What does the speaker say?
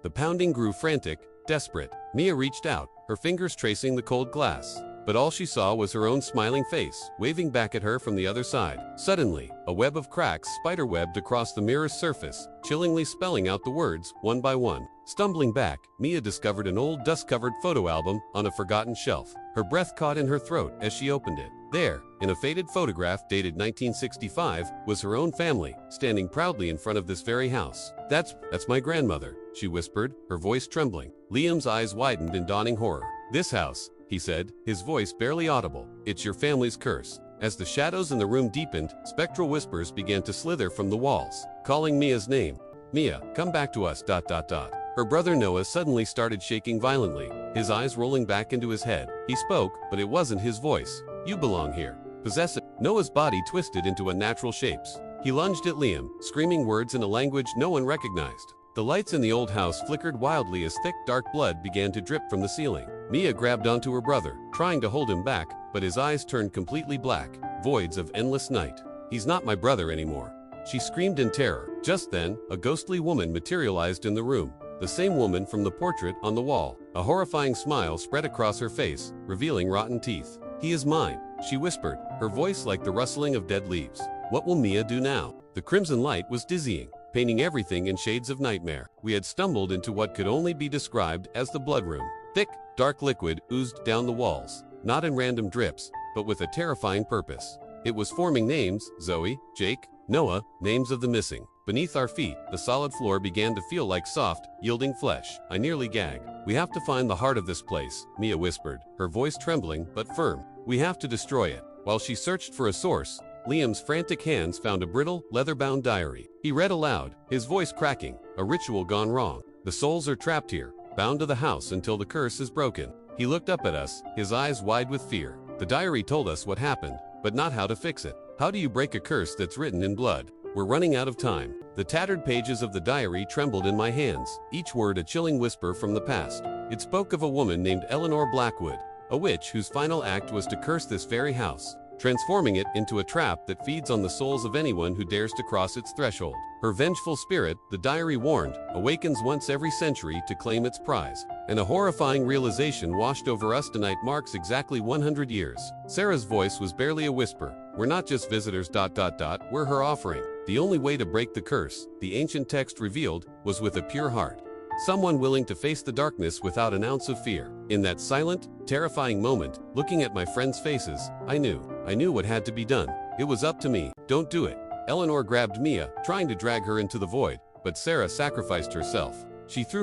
The pounding grew frantic, desperate. Mia reached out, her fingers tracing the cold glass. But all she saw was her own smiling face, waving back at her from the other side. Suddenly, a web of cracks spiderwebbed across the mirror's surface, chillingly spelling out the words, one by one. Stumbling back, Mia discovered an old dust-covered photo album on a forgotten shelf. Her breath caught in her throat as she opened it. There, in a faded photograph dated 1965, was her own family, standing proudly in front of this very house. That's my grandmother," she whispered, her voice trembling. Liam's eyes widened in dawning horror. "This house," he said, his voice barely audible. "It's your family's curse." As the shadows in the room deepened, spectral whispers began to slither from the walls, calling Mia's name. "Mia, come back to us, .. Her brother Noah suddenly started shaking violently, his eyes rolling back into his head. He spoke, but it wasn't his voice. "You belong here." Possessive. Noah's body twisted into unnatural shapes. He lunged at Liam, screaming words in a language no one recognized. The lights in the old house flickered wildly as thick, dark blood began to drip from the ceiling. Mia grabbed onto her brother, trying to hold him back, but his eyes turned completely black, voids of endless night. "He's not my brother anymore," she screamed in terror. Just then, a ghostly woman materialized in the room. The same woman from the portrait on the wall. A horrifying smile spread across her face, revealing rotten teeth. "He is mine," she whispered, her voice like the rustling of dead leaves. What will Mia do now? The crimson light was dizzying, painting everything in shades of nightmare. We had stumbled into what could only be described as the blood room. Thick, dark liquid oozed down the walls, not in random drips, but with a terrifying purpose. It was forming names: Zoe, Jake, Noah, names of the missing. Beneath our feet, the solid floor began to feel like soft, yielding flesh. I nearly gagged. "We have to find the heart of this place," Mia whispered, her voice trembling but firm. "We have to destroy it." While she searched for a source, Liam's frantic hands found a brittle, leather-bound diary. He read aloud, his voice cracking, "A ritual gone wrong. The souls are trapped here, bound to the house until the curse is broken." He looked up at us, his eyes wide with fear. The diary told us what happened, but not how to fix it. How do you break a curse that's written in blood? We're running out of time. The tattered pages of the diary trembled in my hands, each word a chilling whisper from the past. It spoke of a woman named Eleanor Blackwood, a witch whose final act was to curse this very house, transforming it into a trap that feeds on the souls of anyone who dares to cross its threshold. Her vengeful spirit, the diary warned, awakens once every century to claim its prize. And a horrifying realization washed over us tonight. Marks exactly 100 years. Sarah's voice was barely a whisper. "We're not just visitors. We're her offering." The only way to break the curse, the ancient text revealed, was with a pure heart. Someone willing to face the darkness without an ounce of fear. In that silent, terrifying moment, looking at my friends' faces, I knew what had to be done. It was up to me. "Don't do it." Eleanor grabbed Mia, trying to drag her into the void, but Sarah sacrificed herself. She threw